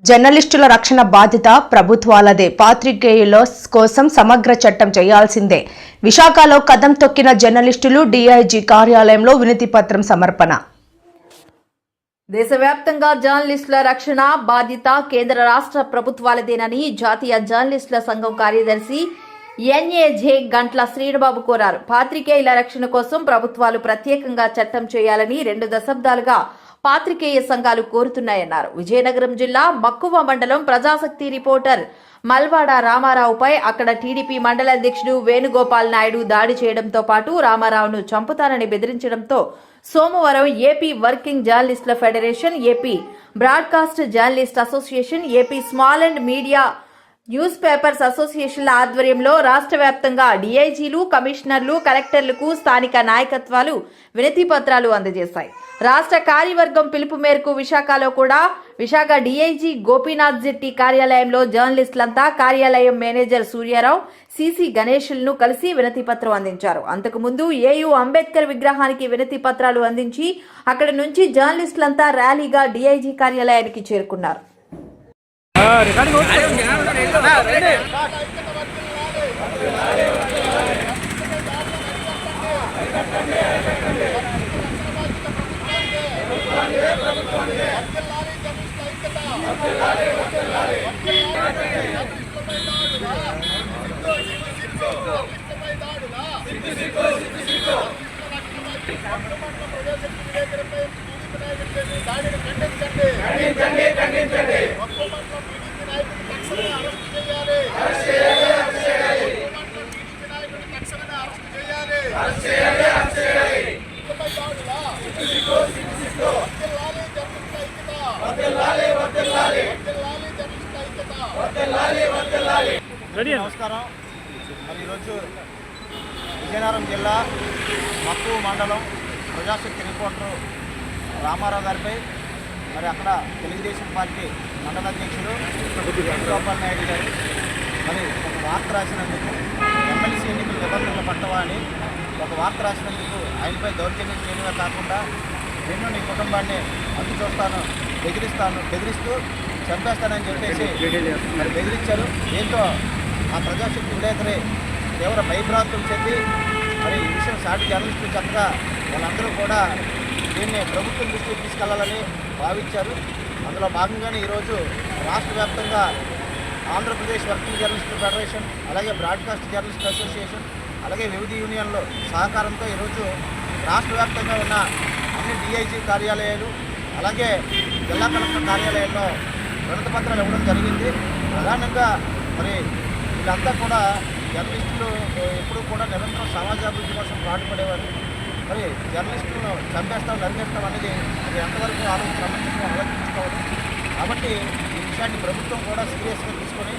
జర్నలిస్టుల రక్షణ బాధ్యత ప్రభుత్వాలదే. పాత్రికేయుల కోసం సమగ్ర చట్టం చేయాల్సిందే. విశాఖలో కదం తొక్కిన జర్నలిస్టులు డీఐజీ కార్యాలయంలో వినతి పత్రం సమర్పణ. దేశవ్యాప్తంగా జర్నలిస్టుల రక్షణ బాధ్యత కేంద్ర రాష్ట్ర ప్రభుత్వాలదేనని జాతీయ జర్నలిస్టుల సంఘం కార్యదర్శి ఎన్ఏజే గంట్ల శ్రీనుబాబు కోరారు. పాత్రికేయుల రక్షణ కోసం ప్రభుత్వాలు ప్రత్యేకంగా చట్టం చేయాలని 2 దశాబ్దాలుగా పాత్రికేయ సంఘాలు కోరుతున్నాయన్నారు. విజయనగరం జిల్లా మక్కువ మండలం ప్రజాశక్తి రిపోర్టర్ మల్వాడ రామారావుపై అక్కడ టీడీపీ మండల అధ్యక్షుడు వేణుగోపాల్ నాయుడు దాడి చేయడంతో పాటు రామారావును చంపుతానని బెదిరించడంతో సోమవారం ఏపీ వర్కింగ్ జర్నలిస్టుల federation, AP broadcast journalist association, AP small and media newspapers అసోసియేషన్ల ఆధ్వర్యంలో రాష్ట్ర వ్యాప్తంగా డీఐజీలు, కమిషనర్లు, కలెక్టర్లకు స్థానిక నాయకత్వాలు వినతి పత్రాలు అందజేశాయి. రాష్ట్ర కార్యవర్గం పిలుపు మేరకు విశాఖలో కూడా విశాఖ డీఐజీ గోపీనాథ్ జెట్టి కార్యాలయంలో జర్నలిస్టులంతా కార్యాలయం మేనేజర్ సూర్యారావు, సిసి గణేష్లను కలిసి వినతి పత్రం అందించారు. అంతకుముందు ఏయూ అంబేద్కర్ విగ్రహానికి వినతి పత్రాలు అందించి అక్కడి నుంచి జర్నలిస్టులంతా ర్యాలీగా డీఐజీ కార్యాలయానికి చేరుకున్నారు. నమస్కారం. మరి ఈరోజు విజయనగరం జిల్లా మక్కువ మండలం ప్రజాశక్తి రిపోర్టర్ రామారావు గారిపై మరి అక్కడ తెలుగుదేశం పార్టీ మండల అధ్యక్షుడు వేణుగోపాల్ నాయుడు గారు మరి ఒక వార్త రాసినందుకు ఎమ్మెల్సీ ఎన్నికలు నిబంధనలు పట్టవా అని ఒక వార్త రాసినందుకు ఆయనపై దౌర్జన్యం చేయడమే కాకుండా నేను నీ కుటుంబాన్ని అడ్డు చూస్తాను, బెదిరిస్తూ చంపేస్తానని చెప్పేసి మరి బెదిరించారు. దీంతో ఆ ప్రజాశక్తి విలేకరి తీవ్ర భయభ్రాంతులు చెంది మరి ఈ విషయం సాటి జర్నలిస్టులు చక్కగా వాళ్ళందరూ కూడా దీన్ని ప్రభుత్వం దృష్టికి తీసుకెళ్లాలని భావించారు. అందులో భాగంగానే ఈరోజు రాష్ట్ర వ్యాప్తంగా ఆంధ్రప్రదేశ్ వర్కింగ్ జర్నలిస్టుల ఫెడరేషన్, అలాగే బ్రాడ్కాస్ట్ జర్నలిస్ట్ అసోసియేషన్, అలాగే వివిధ యూనియన్ల సహకారంతో ఈరోజు రాష్ట్ర వ్యాప్తంగా ఉన్న అన్ని డీఐజీ కార్యాలయాలు, అలాగే జిల్లా కలెక్టర్ కార్యాలయాల్లో వినతి పత్రాలు ఇవ్వడం జరిగింది. ప్రధానంగా మరి వీళ్ళంతా కూడా జర్నలిస్టులు ఎప్పుడూ కూడా నిరంతరం సమాజాభివృద్ధి కోసం పాటుపడేవారు. మరి జర్నలిస్టులను చంపేస్తాం, నరికేస్తాం అనేది అది ఎంతవరకు ఆలోచించుకోవాలి. కాబట్టి ఈ విషయాన్ని ప్రభుత్వం కూడా సీరియస్గా తీసుకొని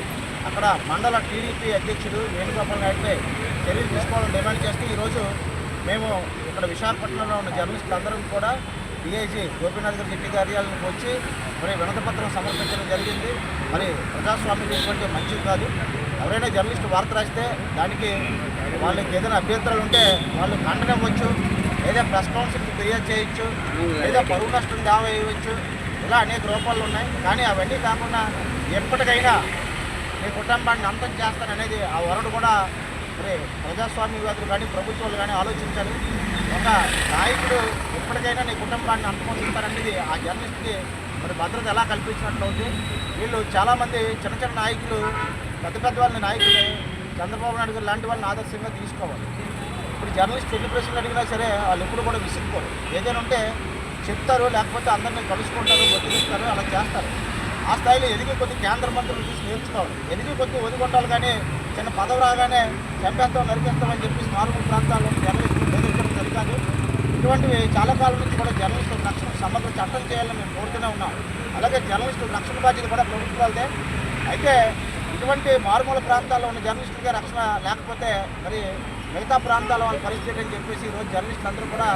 అక్కడ మండల టీడీపీ అధ్యక్షుడు వేణుగోపాల్ నాయుడుపై చర్యలు తీసుకోవాలని డిమాండ్ చేస్తూ ఈరోజు మేము ఇక్కడ విశాఖపట్నంలో ఉన్న జర్నలిస్టులు అందరం కూడా డీఐజీ గోపీనాథ్ జెట్టి కార్యాలయానికి వచ్చి మరి వినతి పత్రం సమర్పించడం జరిగింది. మరి ప్రజాస్వామ్యం ఇటువంటి మంచిది కాదు. ఎవరైనా జర్నలిస్టు వార్త రాస్తే దానికి వాళ్ళకి ఏదైనా అభ్యంతరాలు ఉంటే వాళ్ళు ఖండన ఇవ్వచ్చు, లేదా ప్రెస్ కౌన్సిల్కి ఫిర్యాదు చేయొచ్చు, లేదా పరువు నష్టం దావా వేయవచ్చు. ఇలా అనేక రూపాలు ఉన్నాయి. కానీ అవన్నీ కాకుండా ఎప్పటికైనా మీ కుటుంబాన్ని అంతం చేస్తాననేది ఆ వరడు కూడా మరి ప్రజాస్వామ్యవాదులు కానీ ప్రభుత్వాలు కానీ ఆలోచించాలి. ఒక నాయకుడు ఎప్పటికైనా నీ కుటుంబాన్ని అంతమొందిస్తారనేది ఆ జర్నలిస్ట్కి మరి భద్రత ఎలా కల్పించినట్లు ఉంది. వీళ్ళు చాలామంది చిన్న చిన్న నాయకులు, పెద్ద వాళ్ళని నాయకులు చంద్రబాబు నాయుడు గారు లాంటి వాళ్ళని ఆదర్శంగా తీసుకోవాలి. ఇప్పుడు జర్నలిస్ట్ ఎన్ని ప్రశ్నలు అడిగినా సరే వాళ్ళు ఎప్పుడు కూడా విసుక్కోరు. ఏదైనా ఉంటే చెప్తారు, లేకపోతే అందరినీ కలుసుకుంటారు, ఒత్తిడిస్తారు, అలా చేస్తారు. ఆ స్థాయిలో ఎదిగి కొద్ది కేంద్ర మంత్రులు చూసి నేర్చుకోవాలి. ఎదిగి కొద్ది ఒదిగొట్టాలి, కానీ చిన్న పదవి రాగానే చంపేస్తాం, నరికేస్తామని చెప్పేసి మారుమూల ప్రాంతాల్లో జర్నలిస్టులు బెదిరించడం సరికాదు. ఇటువంటివి చాలా కాలం నుంచి కూడా జర్నలిస్టుల రక్షణ సమగ్ర చట్టం చేయాలని మేము కోరుతూనే ఉన్నాం. అలాగే జర్నలిస్టుల రక్షణ బాధ్యత కూడా ప్రభుత్వాలదే. అయితే ఇటువంటి మారుమూల ప్రాంతాల్లో ఉన్న జర్నలిస్టులకే రక్షణ లేకపోతే మరి మిగతా ప్రాంతాల వాళ్ళ పరిస్థితి అని చెప్పేసి ఈరోజు జర్నలిస్టులు అందరూ కూడా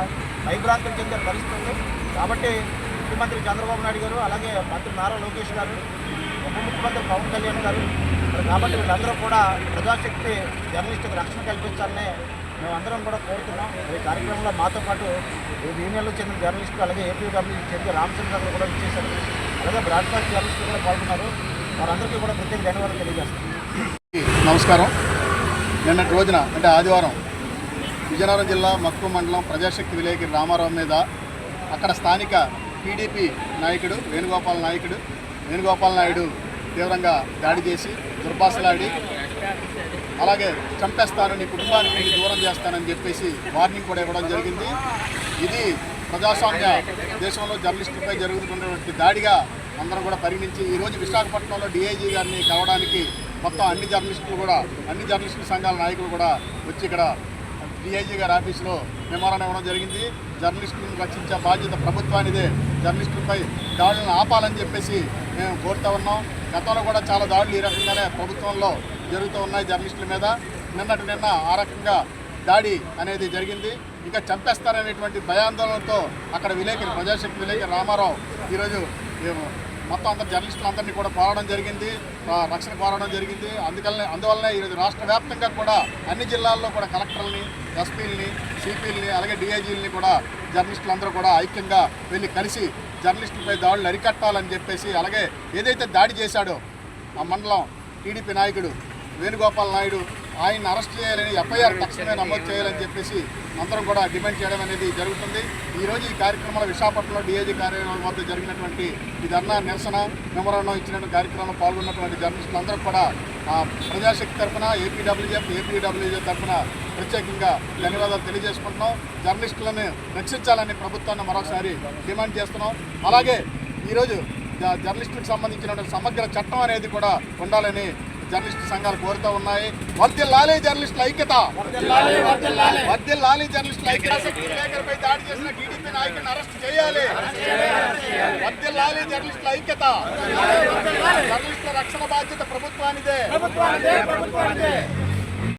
భయభ్రాంతులు చెందే పరిస్థితి ఉంది. కాబట్టి ముఖ్యమంత్రి చంద్రబాబు నాయుడు గారు, అలాగే మంత్రి నారా లోకేష్ గారు, ఉప ముఖ్యమంత్రి పవన్ కళ్యాణ్ గారు, మరి కాబట్టి వీళ్ళందరూ కూడా ప్రజాశక్తి జర్నలిస్టులకు రక్షణ కల్పించాలని మేమందరం కూడా కోరుతున్నాం. ఈ కార్యక్రమంలో మాతో పాటు యూనియన్లో చెందిన జర్నలిస్టులు, అలాగే ఏపీడబ్ల్యూ చెందిన రామచంద్ర గారు కూడా ఇచ్చేశారు. అలాగే బ్రాడ్కాస్ట్ జర్నలిస్టులు కూడా పాల్గొన్నారు. వారందరికీ కూడా ప్రత్యేక ధన్యవాదాలు తెలియజేస్తాను. నమస్కారం. నిన్నటి రోజున అంటే ఆదివారం విజయనగరం జిల్లా మక్కువ మండలం ప్రజాశక్తి విలేకరి రామారావు మీద అక్కడ స్థానిక టీడీపీ నాయకుడు వేణుగోపాల్ నాయుడు తీవ్రంగా దాడి చేసి దుర్భాషలాడి అలాగే చంపేస్తాను, నీ కుటుంబానికి నీకు దూరం చేస్తానని చెప్పేసి వార్నింగ్ కూడా ఇవ్వడం జరిగింది. ఇది ప్రజాస్వామ్య దేశంలో జర్నలిస్టులపై జరుగుతున్నటువంటి దాడిగా అందరం కూడా పరిగణించి ఈరోజు విశాఖపట్నంలో డిఐజీ గారిని కలవడానికి మొత్తం అన్ని జర్నలిస్టుల సంఘాల నాయకులు కూడా వచ్చి ఇక్కడ డిఐజీ గారి ఆఫీసులో మెమోరాండం ఇవ్వడం జరిగింది. జర్నలిస్టులను రక్షించే బాధ్యత ప్రభుత్వానిదే. జర్నలిస్టులపై దాడులను ఆపాలని చెప్పేసి మేము కోరుతూ ఉన్నాం. గతంలో కూడా చాలా దాడులు ఈ రకంగానే ప్రభుత్వంలో జరుగుతూ ఉన్నాయి జర్నలిస్టుల మీద. నిన్న ఆ రకంగా దాడి అనేది జరిగింది. ఇంకా చంపేస్తారనేటువంటి భయాందోళనతో అక్కడ ప్రజాశక్తి విలేకరి రామారావు ఈరోజు మొత్తం అందరు జర్నలిస్టులందరినీ కూడా కోరడం జరిగింది, రక్షణ కోరడం జరిగింది. అందువల్లనే ఈరోజు రాష్ట్ర వ్యాప్తంగా కూడా అన్ని జిల్లాల్లో కూడా కలెక్టర్లని, ఎస్పీలని, సిపిలని అలాగే డిఐజీలని కూడా జర్నలిస్టులందరూ కూడా ఐక్యంగా వెళ్ళి కలిసి జర్నలిస్టులపై దాడులు అరికట్టాలని చెప్పేసి, అలాగే ఏదైతే దాడి చేశాడో ఆ మండలం టీడీపీ నాయకుడు వేణుగోపాల్ నాయుడు ఆయన్ని అరెస్ట్ చేయాలని ఎఫ్ఐఆర్ తక్షణమే నమోదు చేయాలని చెప్పేసి అందరం కూడా డిమాండ్ చేయడం అనేది జరుగుతుంది. ఈరోజు ఈ కార్యక్రమంలో విశాఖపట్నంలో డిఐజీ కార్యాలయం వద్ద జరిగినటువంటి ఈ ధర్నా నిరసన మెమోరాండం ఇచ్చినటువంటి కార్యక్రమంలో పాల్గొన్నటువంటి జర్నలిస్టులందరూ కూడా ప్రజాశక్తి తరఫున ఏపీడబ్ల్యూజే తరఫున ప్రత్యేకంగా ధన్యవాదాలు తెలియజేసుకుంటున్నాం. జర్నలిస్టులను రక్షించాలని ప్రభుత్వాన్ని మరోసారి డిమాండ్ చేస్తున్నాం. అలాగే ఈరోజు జర్నలిస్టులకు సంబంధించినటువంటి సమగ్ర చట్టం అనేది కూడా ఉండాలని జర్నలిస్టు సంఘాలు కోరుతూ ఉన్నాయి. వర్ధిల్లాలి జర్నలిస్టుల ఐక్యత, వర్ధిల్లాలి జర్నలిస్టుల ఐక్యత. విలేకరిపై దాడి చేసిన టీడీపీ నాయకుడిని అరెస్ట్ చేయాలి. వర్ధిల్లాలి జర్నలిస్టుల ఐక్యత. జర్నలిస్టుల రక్షణ బాధ్యత ప్రభుత్వానిదే.